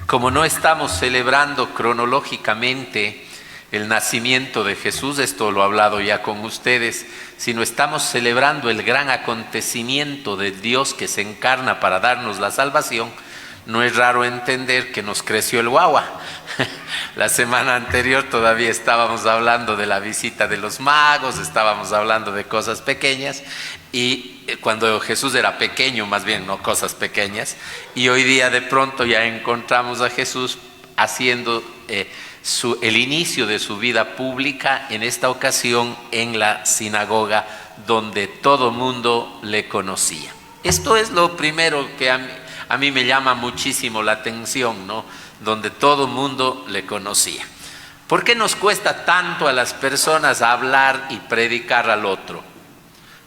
Como no estamos celebrando cronológicamente el nacimiento de Jesús, esto lo he hablado ya con ustedes, sino estamos celebrando el gran acontecimiento de Dios que se encarna para darnos la salvación, no es raro entender que nos creció el guagua. La semana anterior todavía estábamos hablando de la visita de los magos, estábamos hablando de cosas pequeñas, y cuando Jesús era pequeño, más bien, no cosas pequeñas, y hoy día de pronto ya encontramos a Jesús haciendo el inicio de su vida pública, en esta ocasión en la sinagoga donde todo mundo le conocía. Esto es lo primero que a mí me llama muchísimo la atención, ¿no? Donde todo mundo le conocía. ¿Por qué nos cuesta tanto a las personas hablar y predicar al otro?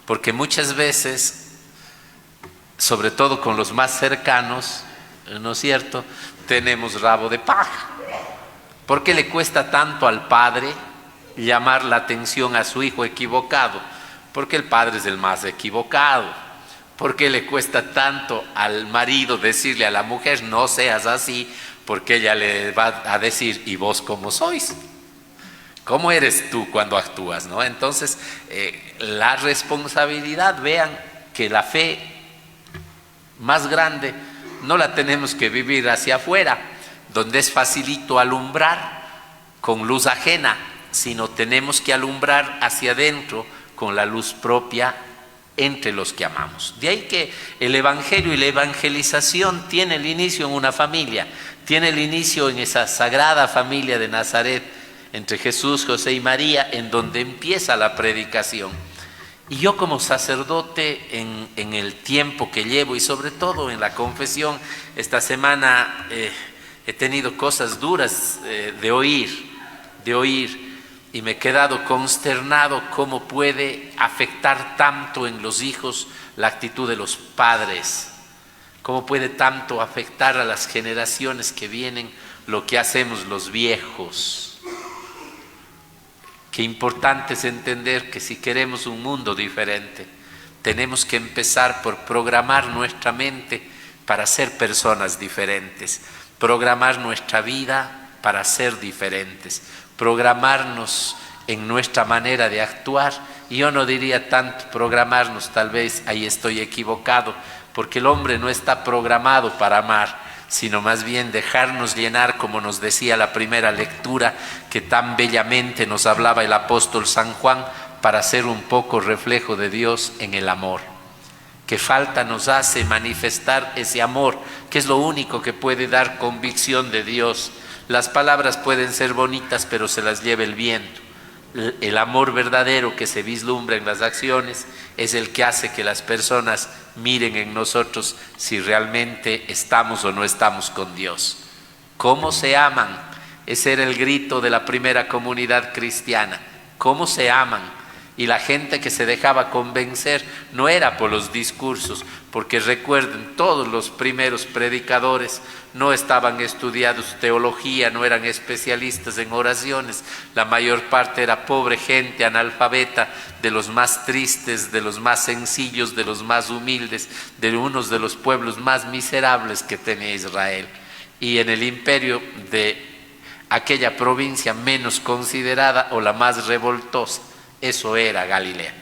Porque muchas veces, sobre todo con los más cercanos, ¿no es cierto?, tenemos rabo de paja. ¿Por qué le cuesta tanto al padre llamar la atención a su hijo equivocado? Porque el padre es el más equivocado. ¿Por qué le cuesta tanto al marido decirle a la mujer no seas así? Porque ella le va a decir, ¿y vos cómo sois? ¿Cómo eres tú cuando actúas, no? Entonces, la responsabilidad, vean que la fe más grande no la tenemos que vivir hacia afuera, donde es facilito alumbrar con luz ajena, sino tenemos que alumbrar hacia adentro con la luz propia entre los que amamos. De ahí que el evangelio y la evangelización tiene el inicio en una familia, tiene el inicio en esa sagrada familia de Nazaret, entre Jesús, José y María, en donde empieza la predicación. Y yo como sacerdote en el tiempo que llevo y sobre todo en la confesión, esta semana he tenido cosas duras de oír, y me he quedado consternado cómo puede afectar tanto en los hijos la actitud de los padres, cómo puede tanto afectar a las generaciones que vienen lo que hacemos los viejos. Qué importante es entender que si queremos un mundo diferente, tenemos que empezar por programar nuestra mente para ser personas diferentes, programar nuestra vida para ser diferentes, programarnos en nuestra manera de actuar. Y yo no diría tanto programarnos, tal vez ahí estoy equivocado, porque el hombre no está programado para amar, sino más bien dejarnos llenar, como nos decía la primera lectura, que tan bellamente nos hablaba el apóstol San Juan, para ser un poco reflejo de Dios en el amor. Que falta nos hace manifestar ese amor, que es lo único que puede dar convicción de Dios. Las palabras pueden ser bonitas, pero se las lleva el viento. El amor verdadero que se vislumbra en las acciones es el que hace que las personas miren en nosotros si realmente estamos o no estamos con Dios. ¿Cómo se aman? Ese era el grito de la primera comunidad cristiana. ¿Cómo se aman? Y la gente que se dejaba convencer no era por los discursos, porque recuerden, todos los primeros predicadores no estaban estudiados teología, no eran especialistas en oraciones, la mayor parte era pobre gente analfabeta, de los más tristes, de los más sencillos, de los más humildes, de unos de los pueblos más miserables que tenía Israel. Y en el imperio de aquella provincia menos considerada o la más revoltosa, eso era Galilea.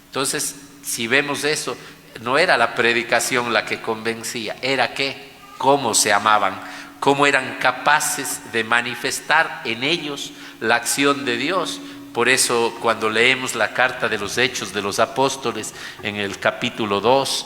Entonces, si vemos eso, no era la predicación la que convencía, era que cómo se amaban, cómo eran capaces de manifestar en ellos la acción de Dios. Por eso cuando leemos la carta de los Hechos de los Apóstoles en el capítulo 2,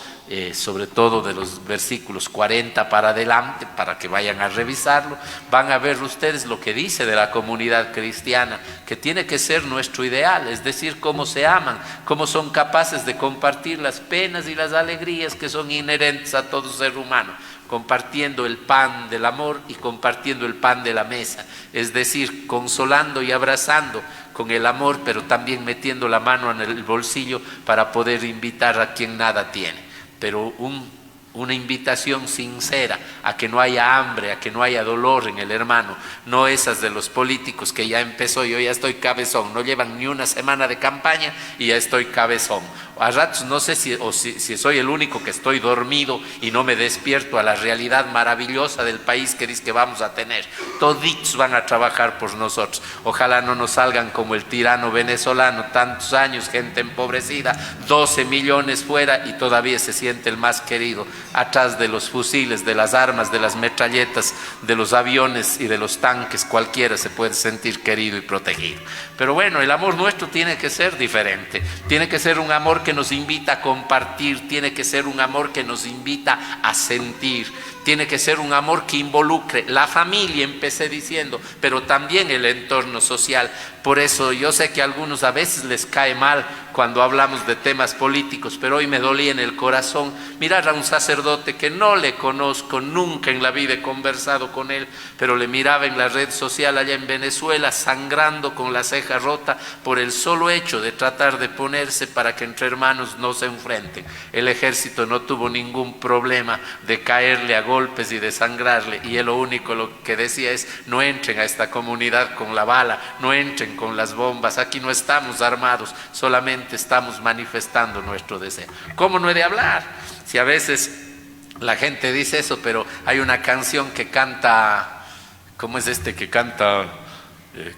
sobre todo de los versículos 40 para adelante, para que vayan a revisarlo, van a ver ustedes lo que dice de la comunidad cristiana, que tiene que ser nuestro ideal, es decir, cómo se aman, cómo son capaces de compartir las penas y las alegrías que son inherentes a todo ser humano, compartiendo el pan del amor y compartiendo el pan de la mesa, es decir, consolando y abrazando con el amor, pero también metiendo la mano en el bolsillo para poder invitar a quien nada tiene. Pero un una invitación sincera a que no haya hambre, a que no haya dolor en el hermano, no esas de los políticos que ya empezó, yo ya estoy cabezón, no llevan ni una semana de campaña y ya estoy cabezón. A ratos no sé si soy el único que estoy dormido y no me despierto a la realidad maravillosa del país que dice que vamos a tener. Toditos van a trabajar por nosotros. Ojalá no nos salgan como el tirano venezolano, tantos años, gente empobrecida, 12 millones fuera y todavía se siente el más querido, atrás de los fusiles, de las armas, de las metralletas, de los aviones y de los tanques. Cualquiera se puede sentir querido y protegido. Pero bueno, el amor nuestro tiene que ser diferente, tiene que ser un amor que nos invita a compartir, tiene que ser un amor que nos invita a sentir, tiene que ser un amor que involucre la familia, empecé diciendo, pero también el entorno social. Por eso yo sé que a algunos a veces les cae mal cuando hablamos de temas políticos, pero hoy me dolía en el corazón mirar a un sacerdote que no le conozco, nunca en la vida he conversado con él, pero le miraba en la red social allá en Venezuela sangrando con la ceja rota por el solo hecho de tratar de ponerse para que entre hermanos no se enfrenten. El ejército no tuvo ningún problema de caerle a golpes y de sangrarle, y él lo único lo que decía es: no entren a esta comunidad con la bala, no entren con las bombas, aquí no estamos armados, solamente estamos manifestando nuestro deseo. ¿Cómo no he de hablar? Si a veces la gente dice eso, pero hay una canción que canta, ¿cómo es este que canta?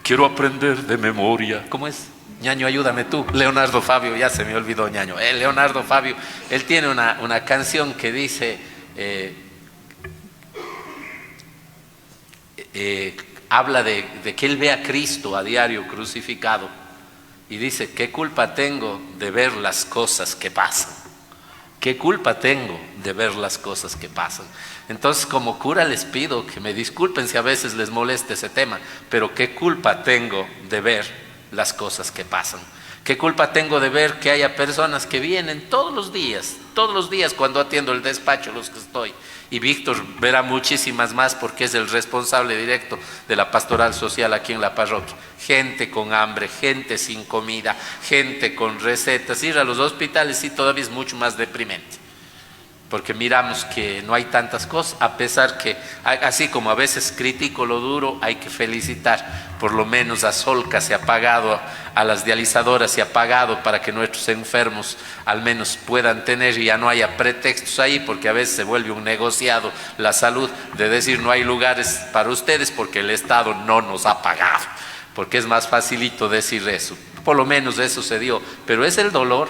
Quiero aprender de memoria. ¿Cómo es? Ñaño, ayúdame tú. Leonardo Fabio, ya se me olvidó Ñaño. Leonardo Fabio, él tiene una canción que dice, habla de que él ve a Cristo a diario crucificado y dice: ¿qué culpa tengo de ver las cosas que pasan? ¿Qué culpa tengo de ver las cosas que pasan? Entonces, como cura les pido que me disculpen si a veces les molesta ese tema, pero ¿qué culpa tengo de ver las cosas que pasan? ¿Qué culpa tengo de ver que haya personas que vienen todos los días cuando atiendo el despacho, los que estoy? Y Víctor verá muchísimas más porque es el responsable directo de la pastoral social aquí en la parroquia. Gente con hambre, gente sin comida, gente con recetas. Ir a los hospitales sí todavía es mucho más deprimente, porque miramos que no hay tantas cosas, a pesar que, así como a veces critico lo duro, hay que felicitar. Por lo menos a Solca se ha pagado, a las dializadoras se ha pagado para que nuestros enfermos al menos puedan tener y ya no haya pretextos ahí, porque a veces se vuelve un negociado la salud de decir: no hay lugares para ustedes porque el Estado no nos ha pagado, porque es más facilito decir eso. Por lo menos eso se dio, pero es el dolor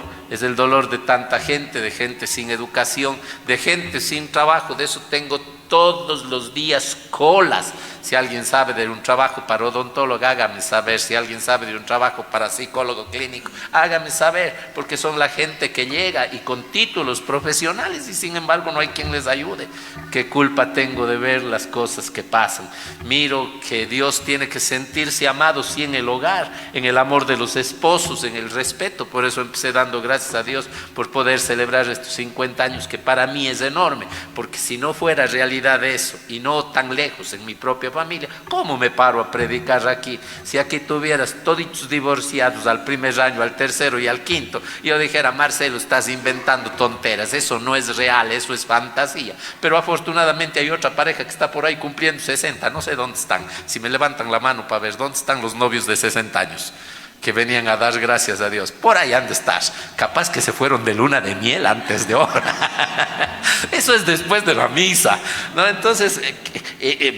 de tanta gente, de gente sin educación, de gente sin trabajo. De eso tengo todos los días colas. Si alguien sabe de un trabajo para odontólogo, hágame saber. Si alguien sabe de un trabajo para psicólogo clínico, hágame saber, porque son la gente que llega y con títulos profesionales y sin embargo no hay quien les ayude. ¿Qué culpa tengo de ver las cosas que pasan? Miro que Dios tiene que sentirse amado, sí, en el hogar, en el amor de los esposos, en el respeto. Por eso empecé dando gracias a Dios por poder celebrar estos 50 años, que para mí es enorme, porque si no fuera realidad eso y no tan lejos en mi propia familia, ¿cómo me paro a predicar aquí? Si aquí tuvieras toditos divorciados al primer año, al tercero y al quinto, yo dijera: Marcelo, estás inventando tonteras, eso no es real, eso es fantasía. Pero afortunadamente hay otra pareja que está por ahí cumpliendo 60, no sé dónde están. Si me levantan la mano para ver dónde están los novios de 60 años que venían a dar gracias a Dios, por ahí han de estar. Capaz que se fueron de luna de miel antes de hora. Eso es después de la misa, ¿no? Entonces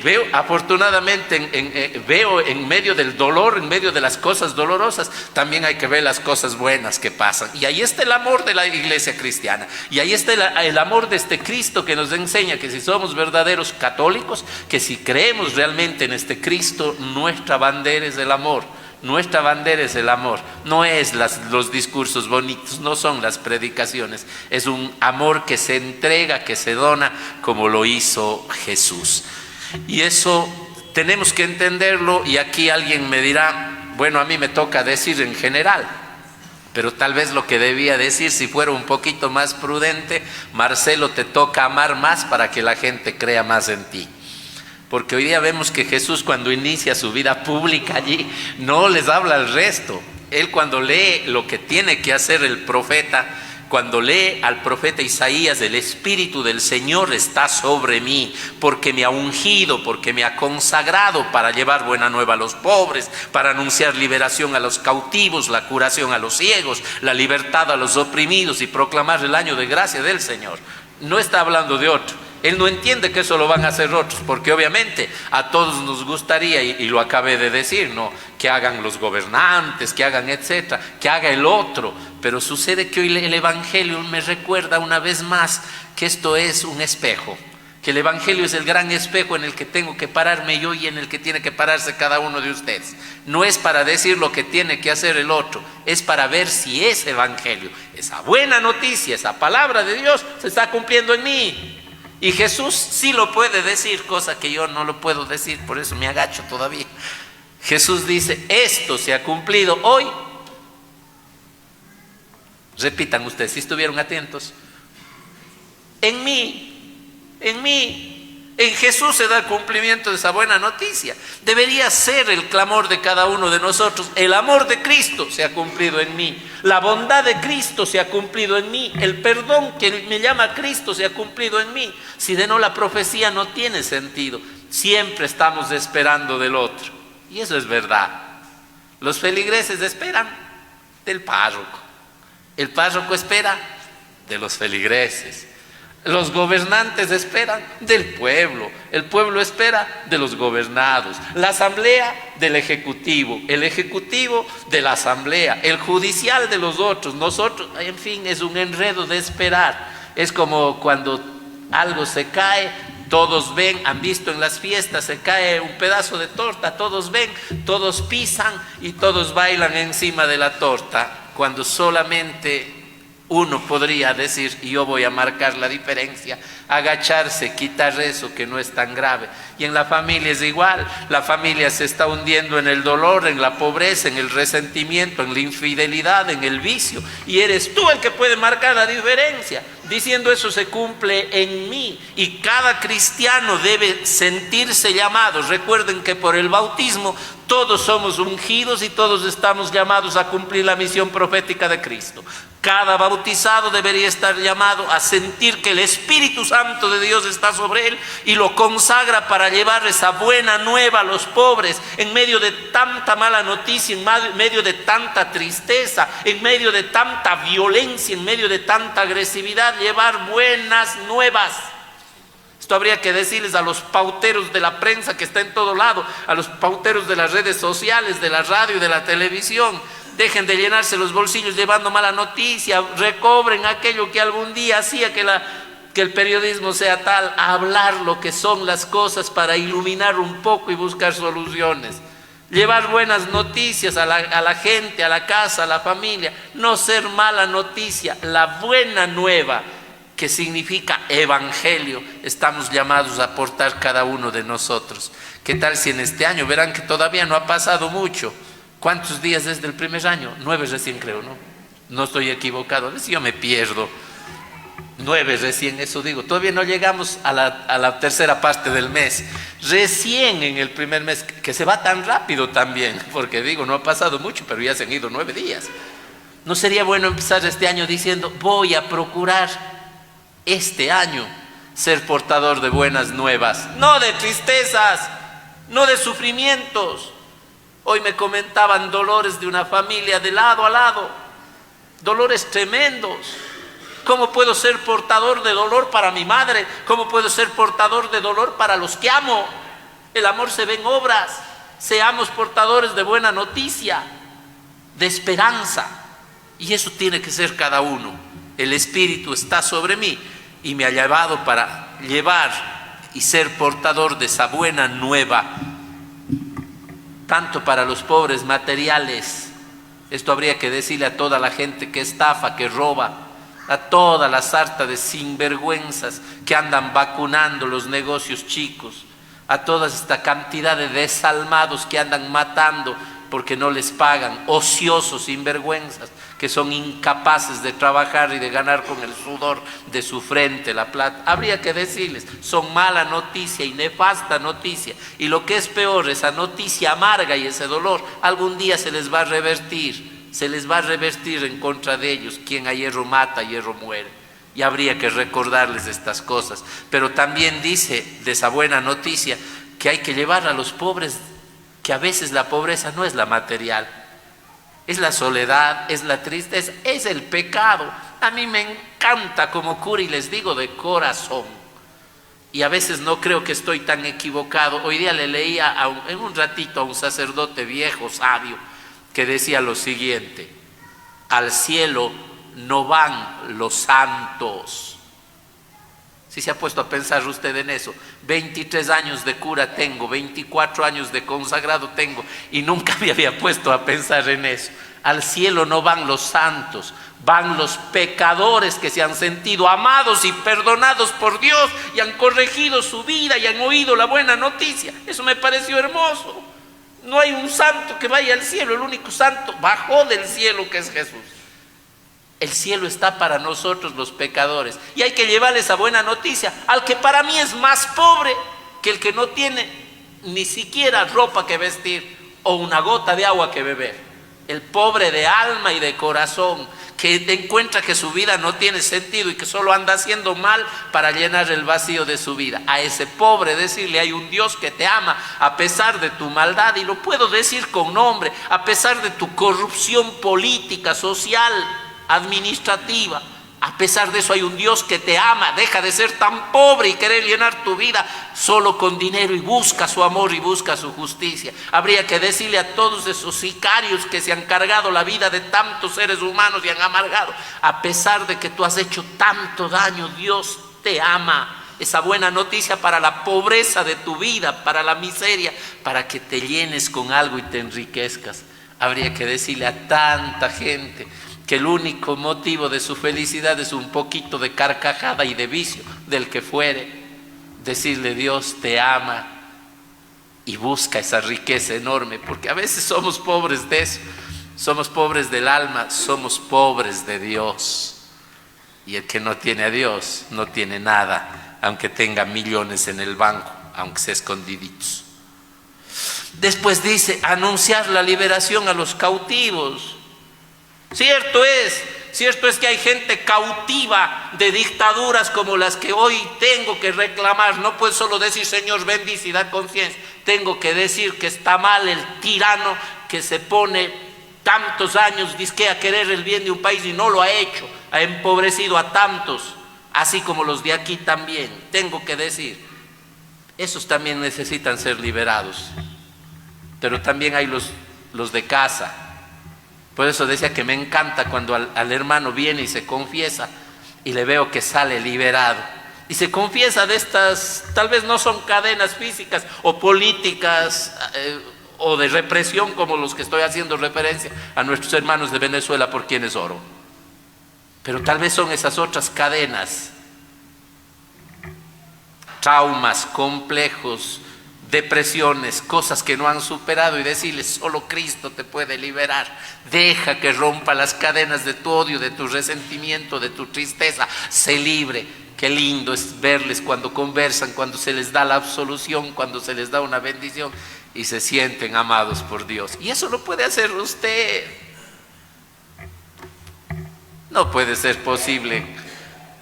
veo, afortunadamente, veo en medio del dolor, en medio de las cosas dolorosas, también hay que ver las cosas buenas que pasan. Y ahí está el amor de la iglesia cristiana. Y ahí está el amor de este Cristo que nos enseña que si somos verdaderos católicos, que si creemos realmente en este Cristo, nuestra bandera es el amor. Nuestra bandera es el amor, no es los discursos bonitos, no son las predicaciones, es un amor que se entrega, que se dona, como lo hizo Jesús. Y eso tenemos que entenderlo. Y aquí alguien me dirá: bueno, a mí me toca decir en general, pero tal vez lo que debía decir, si fuera un poquito más prudente: Marcelo, te toca amar más para que la gente crea más en ti. Porque hoy día vemos que Jesús, cuando inicia su vida pública allí, no les habla al resto. Él, cuando lee lo que tiene que hacer el profeta, cuando lee al profeta Isaías, el Espíritu del Señor está sobre mí, porque me ha ungido, porque me ha consagrado para llevar buena nueva a los pobres, para anunciar liberación a los cautivos, la curación a los ciegos, la libertad a los oprimidos y proclamar el año de gracia del Señor. No está hablando de otro. Él no entiende que eso lo van a hacer otros, porque obviamente a todos nos gustaría, y lo acabé de decir, ¿no?, que hagan los gobernantes, que hagan etcétera, que haga el otro. Pero sucede que hoy el Evangelio me recuerda una vez más que esto es un espejo, que el Evangelio es el gran espejo en el que tengo que pararme yo y en el que tiene que pararse cada uno de ustedes. No es para decir lo que tiene que hacer el otro, es para ver si ese Evangelio, esa buena noticia, esa palabra de Dios se está cumpliendo en mí. Y Jesús sí lo puede decir, cosa que yo no lo puedo decir, por eso me agacho todavía. Jesús dice, esto se ha cumplido hoy. Repitan ustedes, si estuvieron atentos. En Jesús se da el cumplimiento de esa buena noticia. Debería ser el clamor de cada uno de nosotros. El amor de Cristo se ha cumplido en mí. La bondad de Cristo se ha cumplido en mí. El perdón que me llama Cristo se ha cumplido en mí. Si de no, la profecía no tiene sentido. Siempre estamos esperando del otro. Y eso es verdad. Los feligreses esperan del párroco. El párroco espera de los feligreses. Los gobernantes esperan del pueblo, el pueblo espera de los gobernados, la asamblea del ejecutivo, el ejecutivo de la asamblea, el judicial de los otros. Nosotros, en fin, es un enredo de esperar. Es como cuando algo se cae, todos ven, han visto en las fiestas, se cae un pedazo de torta, todos ven, todos pisan y todos bailan encima de la torta, cuando solamente uno podría decir, y yo voy a marcar la diferencia, agacharse, quitar eso que no es tan grave. Y en la familia es igual, la familia se está hundiendo en el dolor, en la pobreza, en el resentimiento, en la infidelidad, en el vicio, y eres tú el que puede marcar la diferencia, diciendo eso se cumple en mí. Y cada cristiano debe sentirse llamado. Recuerden que por el bautismo todos somos ungidos y todos estamos llamados a cumplir la misión profética de Cristo. Cada bautizado debería estar llamado a sentir que el Espíritu Santo de Dios está sobre él y lo consagra para llevar esa buena nueva a los pobres en medio de tanta mala noticia, en medio de tanta tristeza, en medio de tanta violencia, en medio de tanta agresividad, llevar buenas nuevas. Esto habría que decirles a los pauteros de la prensa que está en todo lado, a los pauteros de las redes sociales, de la radio y de la televisión. Dejen de llenarse los bolsillos llevando mala noticia, recobren aquello que algún día hacía que el periodismo sea tal, hablar lo que son las cosas para iluminar un poco y buscar soluciones. Llevar buenas noticias a la gente, a la casa, a la familia, no ser mala noticia, la buena nueva, que significa evangelio, estamos llamados a aportar cada uno de nosotros. ¿Qué tal si en este año, verán que todavía no ha pasado mucho? ¿Cuántos días desde el primer año? 9 recién creo, ¿no? No estoy equivocado, a veces yo me pierdo. 9 recién, eso digo. Todavía no llegamos a la tercera parte del mes. Recién en el primer mes, que se va tan rápido también, porque digo, no ha pasado mucho, pero ya se han ido 9 días. ¿No sería bueno empezar este año diciendo, voy a procurar este año ser portador de buenas nuevas? No de tristezas, no de sufrimientos. Hoy me comentaban dolores de una familia de lado a lado, dolores tremendos. ¿Cómo puedo ser portador de dolor para mi madre? ¿Cómo puedo ser portador de dolor para los que amo? El amor se ve en obras. Seamos portadores de buena noticia, de esperanza. Y eso tiene que ser cada uno. El Espíritu está sobre mí y me ha llevado para llevar y ser portador de esa buena nueva, tanto para los pobres materiales. Esto habría que decirle a toda la gente que estafa, que roba, a toda la sarta de sinvergüenzas que andan vacunando los negocios chicos, a toda esta cantidad de desalmados que andan matando porque no les pagan, ociosos, sinvergüenzas, que son incapaces de trabajar y de ganar con el sudor de su frente la plata. Habría que decirles, son mala noticia y nefasta noticia. Y lo que es peor, esa noticia amarga y ese dolor, algún día se les va a revertir. se les va a revertir en contra de ellos. Quien a hierro mata, a hierro muere. Y habría que recordarles estas cosas. Pero también dice de esa buena noticia que hay que llevar a los pobres, que a veces la pobreza no es la material, es la soledad, es la tristeza, es el pecado. A mí me encanta como cura y les digo de corazón. Y a veces no creo que estoy tan equivocado. Hoy día le leía en un ratito a un sacerdote viejo, sabio, que decía lo siguiente: al cielo no van los santos. Si se ha puesto a pensar usted en eso, 23 años de cura tengo, 24 años de consagrado tengo, y nunca me había puesto a pensar en eso. Al cielo no van los santos, van los pecadores que se han sentido amados y perdonados por Dios y han corregido su vida y han oído la buena noticia. Eso me pareció hermoso. No hay un santo que vaya al cielo, el único santo bajó del cielo, que es Jesús. El cielo está para nosotros los pecadores y hay que llevarle esa buena noticia al que para mí es más pobre que el que no tiene ni siquiera ropa que vestir o una gota de agua que beber. El pobre de alma y de corazón, que encuentra que su vida no tiene sentido y que solo anda haciendo mal para llenar el vacío de su vida. A ese pobre decirle: hay un Dios que te ama a pesar de tu maldad, y lo puedo decir con nombre, a pesar de tu corrupción política, social, administrativa. A pesar de eso hay un Dios que te ama. Deja de ser tan pobre y querer llenar tu vida solo con dinero y busca su amor y busca su justicia. Habría que decirle a todos esos sicarios que se han cargado la vida de tantos seres humanos y han amargado: a pesar de que tú has hecho tanto daño, Dios te ama. Esa buena noticia para la pobreza de tu vida, para la miseria, para que te llenes con algo y te enriquezcas. Habría que decirle a tanta gente que el único motivo de su felicidad es un poquito de carcajada y de vicio, del que fuere. Decirle: Dios te ama, y busca esa riqueza enorme, porque a veces somos pobres de eso, somos pobres del alma, somos pobres de Dios. Y el que no tiene a Dios no tiene nada, aunque tenga millones en el banco, aunque sea escondiditos. Después dice: anunciar la liberación a los cautivos. Cierto es que hay gente cautiva de dictaduras como las que hoy tengo que reclamar. No puedo solo decir: Señor, bendice y da conciencia. Tengo que decir que está mal el tirano que se pone tantos años dizque a querer el bien de un país y no lo ha hecho. Ha empobrecido a tantos, así como los de aquí también. Tengo que decir, esos también necesitan ser liberados. Pero también hay los de casa. Por eso decía que me encanta cuando al hermano viene y se confiesa y le veo que sale liberado. Y se confiesa de estas, tal vez no son cadenas físicas o políticas o de represión como los que estoy haciendo referencia a nuestros hermanos de Venezuela por quienes oro. Pero tal vez son esas otras cadenas, traumas, complejos, depresiones, cosas que no han superado, y decirles: solo Cristo te puede liberar. Deja que rompa las cadenas de tu odio, de tu resentimiento, de tu tristeza. Sé libre. Qué lindo es verles cuando conversan, cuando se les da la absolución, cuando se les da una bendición y se sienten amados por Dios. Y eso lo puede hacer usted. No puede ser posible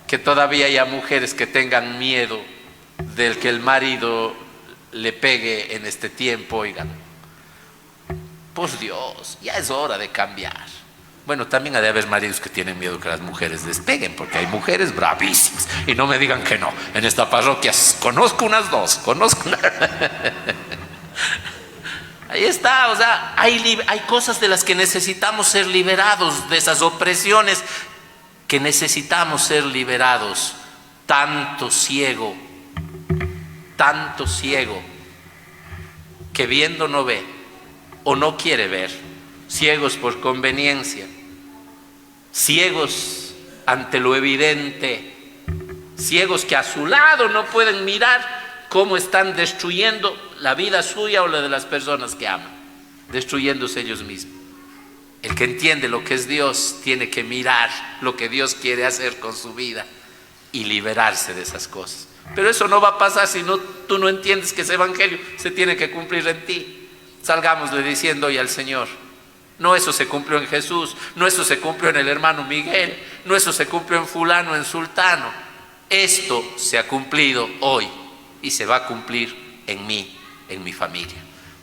que todavía haya mujeres que tengan miedo del que el marido le pegue en este tiempo. Oigan, por Dios, ya es hora de cambiar. Bueno, también ha de haber maridos que tienen miedo que las mujeres les peguen, porque hay mujeres bravísimas, y no me digan que no. En esta parroquia conozco unas dos, ahí está. O sea, hay cosas de las que necesitamos ser liberados, de esas opresiones que necesitamos ser liberados. Tanto ciego que viendo no ve o no quiere ver, ciegos por conveniencia, ciegos ante lo evidente, ciegos que a su lado no pueden mirar cómo están destruyendo la vida suya o la de las personas que aman, destruyéndose ellos mismos. El que entiende lo que es Dios tiene que mirar lo que Dios quiere hacer con su vida y liberarse de esas cosas. Pero eso no va a pasar si tú no entiendes que ese evangelio se tiene que cumplir en ti. Salgámosle diciendo hoy al Señor: No, eso se cumplió en Jesús, no, eso se cumplió en el hermano Miguel, no, eso se cumplió en fulano, en sultano. Esto se ha cumplido hoy y se va a cumplir en mí, en mi familia.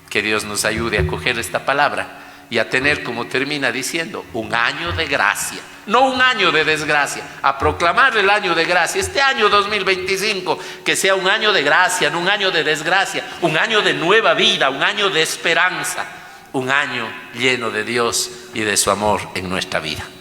Que Dios nos ayude a coger esta palabra y a tener, como termina diciendo, un año de gracia, no un año de desgracia, a proclamar el año de gracia. Este año 2025, que sea un año de gracia, no un año de desgracia, un año de nueva vida, un año de esperanza, un año lleno de Dios y de su amor en nuestra vida.